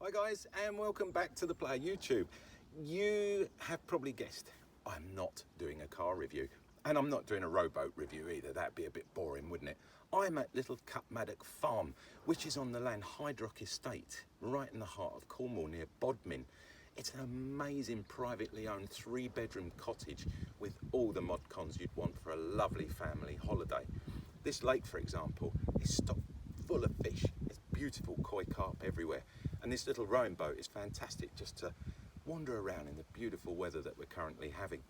Hi guys, and welcome back to the Player YouTube. You have probably guessed, I'm not doing a car review, and I'm not doing a rowboat review either. That'd be a bit boring, wouldn't it? I'm at Little Cutmaddock Farm, which is on the Lanhydrock estate, right in the heart of Cornwall, near Bodmin. It's an amazing privately owned 3-bedroom cottage with all the mod cons you'd want for a lovely family holiday. This lake, for example, is stocked full of fish. It's beautiful koi carp everywhere. And this little rowing boat is fantastic just to wander around in the beautiful weather that we're currently having.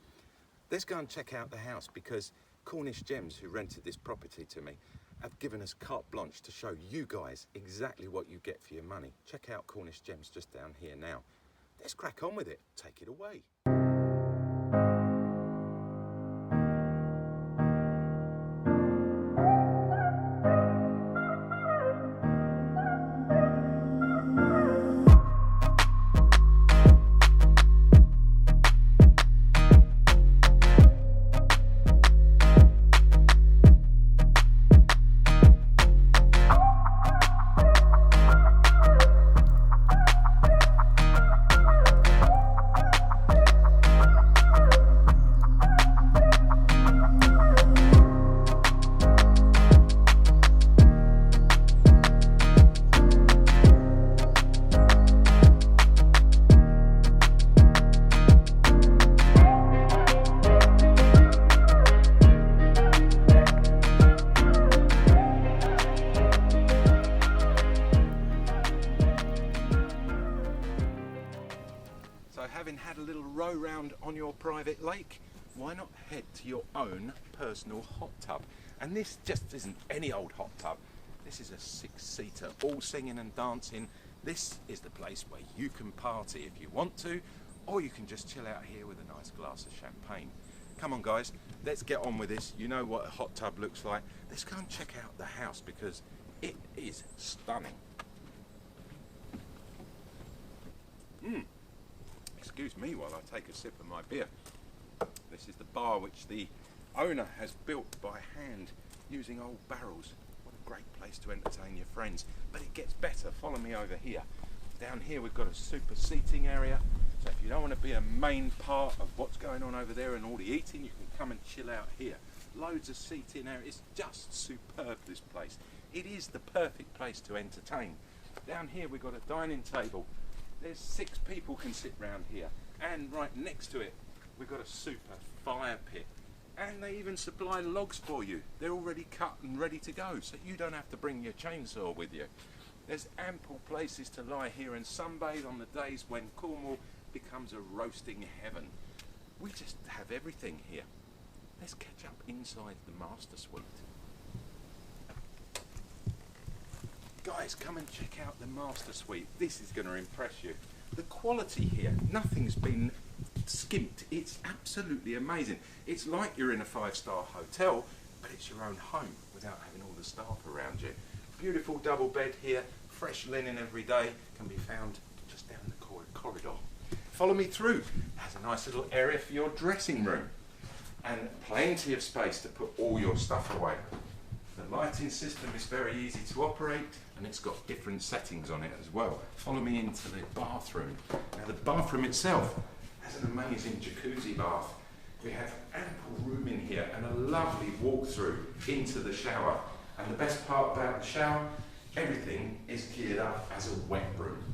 Let's go and check out the house, because Cornish Gems, who rented this property to me, have given us carte blanche to show you guys exactly what you get for your money. Check out Cornish Gems just down here now. Let's crack on with it. Take it away. So having had a little row round on your private lake, why not head to your own personal hot tub? And this just isn't any old hot tub. This is a 6-seater, all singing and dancing. This is the place where you can party if you want to, or you can just chill out here with a nice glass of champagne. Come on guys, let's get on with this. You know what a hot tub looks like. Let's go and check out the house, because it is stunning. Excuse me while I take a sip of my beer. This is the bar which the owner has built by hand using old barrels. What a great place to entertain your friends. But it gets better. Follow me over here. Down here we've got a super seating area. So if you don't want to be a main part of what's going on over there and all the eating, you can come and chill out here. Loads of seating area. It's just superb, this place. It is the perfect place to entertain. Down here we've got a dining table. There's 6 people can sit round here, and right next to it we've got a super fire pit, and they even supply logs for you. They're already cut and ready to go, so you don't have to bring your chainsaw with you. There's ample places to lie here and sunbathe on the days when Cornwall becomes a roasting heaven. We just have everything here. Let's catch up inside the master suite. Guys, come and check out the master suite. This is going to impress you. The quality here, nothing's been skimped. It's absolutely amazing. It's like you're in a 5-star hotel, but it's your own home without having all the staff around you. Beautiful double bed here, fresh linen every day, can be found just down the corridor. Follow me through. There's a nice little area for your dressing room, and plenty of space to put all your stuff away. The lighting system is very easy to operate, and it's got different settings on it as well. Follow me into the bathroom. Now the bathroom itself has an amazing jacuzzi bath. We have ample room in here and a lovely walk-through into the shower. And the best part about the shower, everything is geared up as a wet room.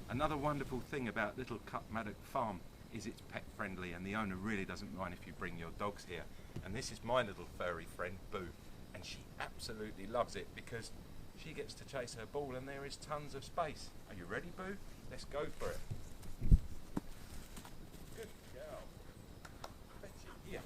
Another wonderful thing about Little Cutmaddock Farm is it's pet friendly, and the owner really doesn't mind if you bring your dogs here. And this is my little furry friend, Boo. And she absolutely loves it, because she gets to chase her ball and there is tons of space. Are you ready, Boo? Let's go for it. Good girl. Yeah.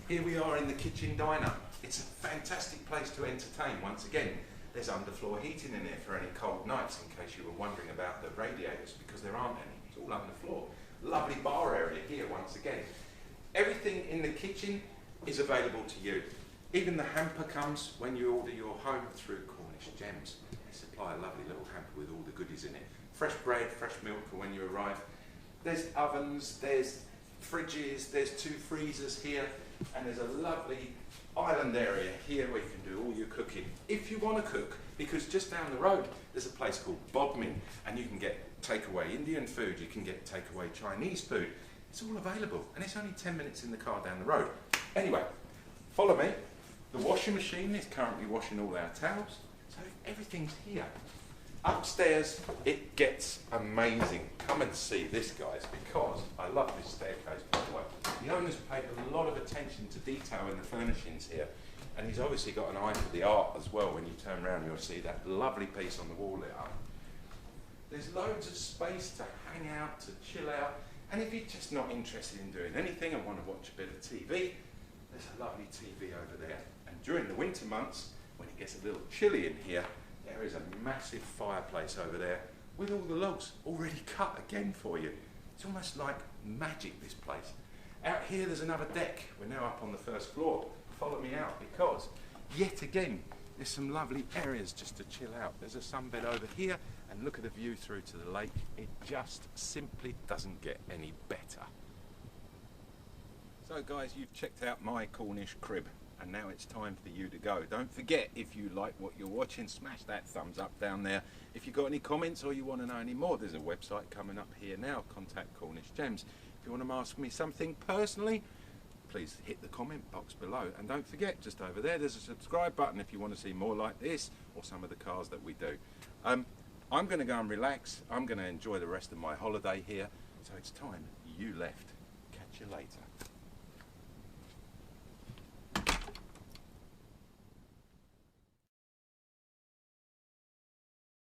Here we are in the kitchen diner. It's a fantastic place to entertain. Once again, there's underfloor heating in here for any cold nights, in case you were wondering about the radiators, because there aren't any. It's all underfloor. Lovely bar area here once again. Everything in the kitchen is available to you. Even the hamper comes when you order your home through Cornish Gems. They supply a lovely little hamper with all the goodies in it. Fresh bread, fresh milk for when you arrive. There's ovens, there's fridges, there's 2 freezers here, and there's a lovely island area here where you can do all your cooking. If you want to cook, because just down the road there's a place called Bodmin, and you can get takeaway Indian food, you can get takeaway Chinese food. It's all available, and it's only 10 minutes in the car down the road. Anyway, follow me. The washing machine is currently washing all our towels, so everything's here. Upstairs, it gets amazing. Come and see this, guys, because I love this staircase. By the way, the owner's paid a lot of attention to detail in the furnishings here, and he's obviously got an eye for the art as well. When you turn around, you'll see that lovely piece on the wall lit up. There's loads of space to hang out, to chill out, and if you're just not interested in doing anything and want to watch a bit of TV, there's a lovely TV over there. And during the winter months, when it gets a little chilly in here, there is a massive fireplace over there with all the logs already cut again for you. It's almost like magic, this place. Out here there's another deck. We're now up on the first floor. Follow me out, because yet again there's some lovely areas just to chill out. There's a sunbed over here, and look at the view through to the lake. It just simply doesn't get any better. So guys, you've checked out my Cornish crib, and now it's time for you to go. Don't forget, if you like what you're watching, smash that thumbs up down there. If you've got any comments or you want to know any more, there's a website coming up here now, Contact Cornish Gems. If you want to ask me something personally, please hit the comment box below. And don't forget, just over there, there's a subscribe button if you want to see more like this or some of the cars that we do. I'm going to go and relax. I'm going to enjoy the rest of my holiday here. So it's time you left. Catch you later.